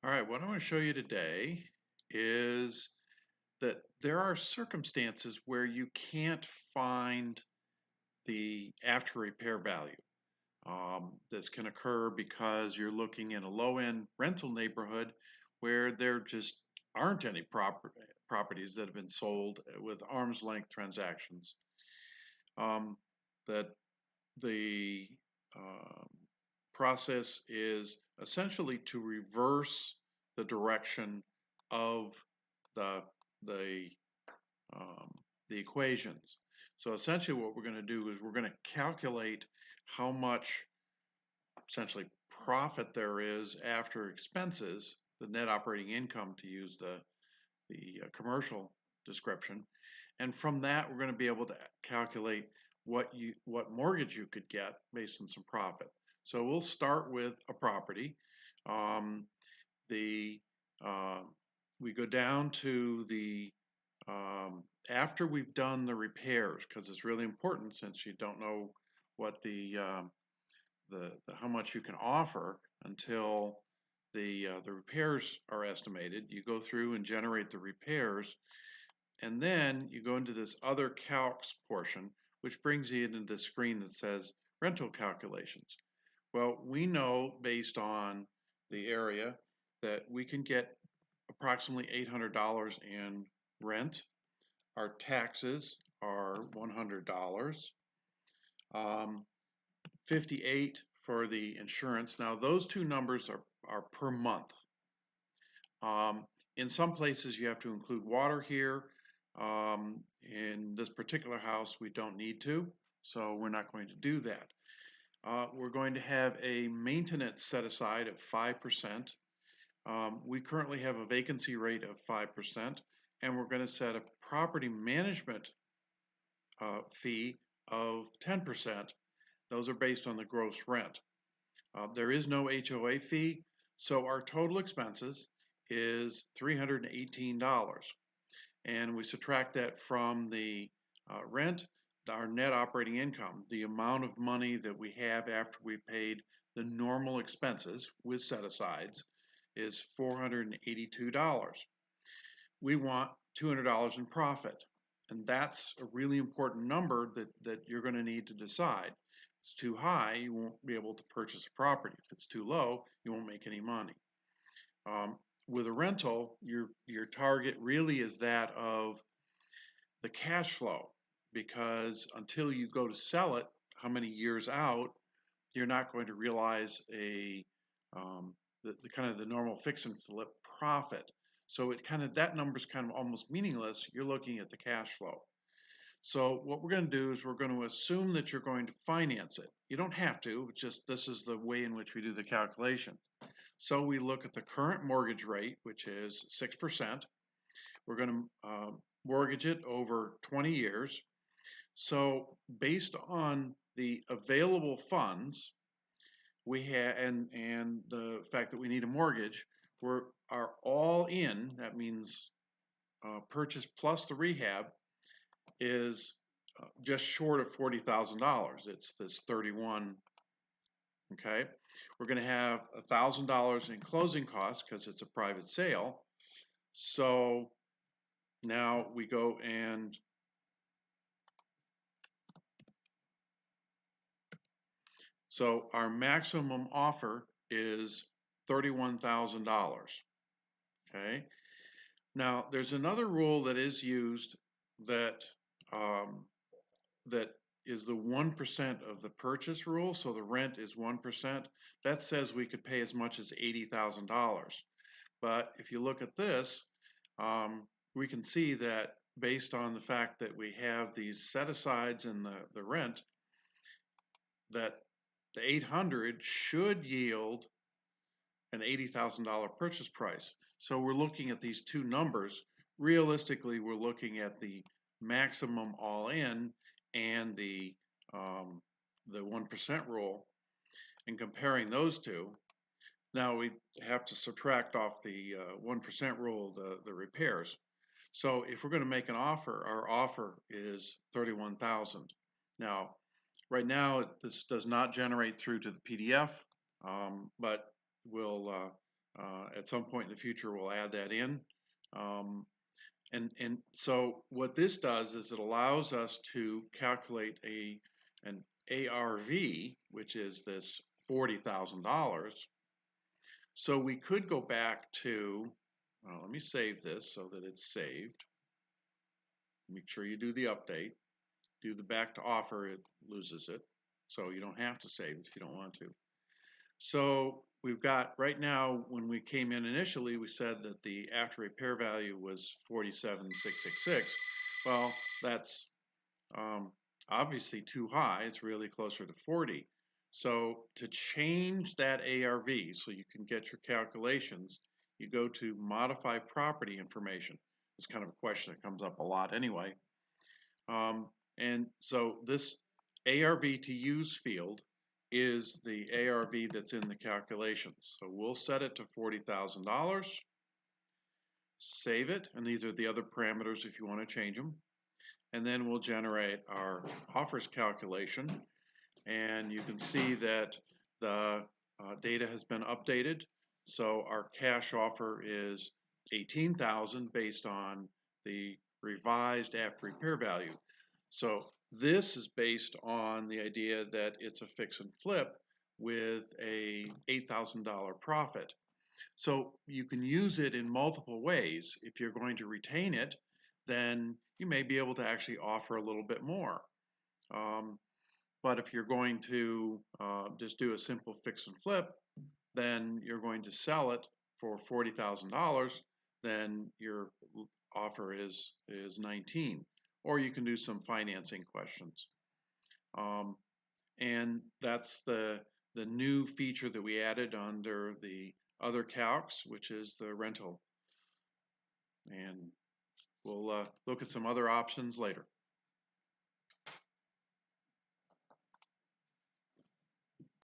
All right, what I want to show you today is that there are circumstances where you can't find the after repair value. This can occur because you're looking in a low-end rental neighborhood where there just aren't any properties that have been sold with arm's length transactions. That the process is essentially to reverse the direction of the the um, the equations. So essentially what we're going to do is we're going to calculate how much essentially profit there is after expenses, the net operating income to use the commercial description. And from that, we're going to be able to calculate what mortgage you could get based on some profit. So we'll start with a property. Um, the we go down to the after we've done the repairs, because it's really important since you don't know what the how much you can offer until the repairs are estimated. You go through and generate the repairs, and then you go into this other calcs portion, which brings you into the screen that says rental calculations. Well, we know based on the area that we can get approximately $800 in rent. Our taxes are $100. 58 for the insurance. Now those two numbers are per month. In some places you have to include water here. In this particular house we don't need to, so we're not going to do that. We're going to have a maintenance set aside of 5%. We currently have a vacancy rate of 5%, and we're going to set a property management fee of 10%. Those are based on the gross rent. There is no HOA fee, so our total expenses is $318. And we subtract that from the rent, our net operating income, the amount of money that we have after we paid the normal expenses with set-asides is $482. We want $200 in profit. And that's a really important number that you're going to need to decide. If it's too high, you won't be able to purchase a property. If it's too low, you won't make any money. With a rental, your target really is that of the cash flow, because until you go to sell it, how many years out, you're not going to realize the kind of the normal fix and flip profit. So it kind of, that number is kind of almost meaningless. You're looking at the cash flow. So what we're going to do is we're going to assume that you're going to finance it. You don't have to, just this is the way in which we do the calculation. So we look at the current mortgage rate, which is 6%. We're going to mortgage it over 20 years. So based on the available funds we have, and the fact that we need a mortgage, are all in. That means purchase plus the rehab is just short of $40,000. It's this 31. Okay, we're going to have $1,000 in closing costs because it's a private sale. So now we go and so our maximum offer is $31,000. Okay. Now there's another rule that is used that that is the 1% of the purchase rule. So the rent is 1%. That says we could pay as much as $80,000. But if you look at this, we can see that based on the fact that we have these set-asides in the rent, that the 800 should yield an $80,000 purchase price. So we're looking at these two numbers. Realistically, we're looking at the maximum all-in and the 1% rule and comparing those two. Now we have to subtract off the 1% rule, the repairs. So if we're going to make an offer, our offer is $31,000. Now, right now this does not generate through to the PDF, but we'll At some point in the future, we'll add that in. And so what this does is it allows us to calculate an ARV, which is this $40,000. So we could go back to, well, let me save this so that it's saved. Make sure you do the update. Do the back to offer, it loses it. So you don't have to save it if you don't want to. So we've got right now, when we came in initially, we said that the after repair value was 47,666. Well, that's obviously too high. It's really closer to 40. So to change that ARV so you can get your calculations, you go to modify property information. It's kind of a question that comes up a lot anyway. And so this ARV to use field is the ARV that's in the calculations. So we'll set it to $40,000, save it, and these are the other parameters if you want to change them. And then we'll generate our offers calculation, and you can see that the data has been updated. So our cash offer is $18,000 based on the revised after repair value. So this is based on the idea that it's a fix and flip with a $8,000 profit. So you can use it in multiple ways. If you're going to retain it, then you may be able to actually offer a little bit more. But if you're going to just do a simple fix and flip, then you're going to sell it for $40,000, then your offer is 19. Or you can do some financing questions. And that's the new feature that we added under the other calcs, which is the rental. And we'll look at some other options later.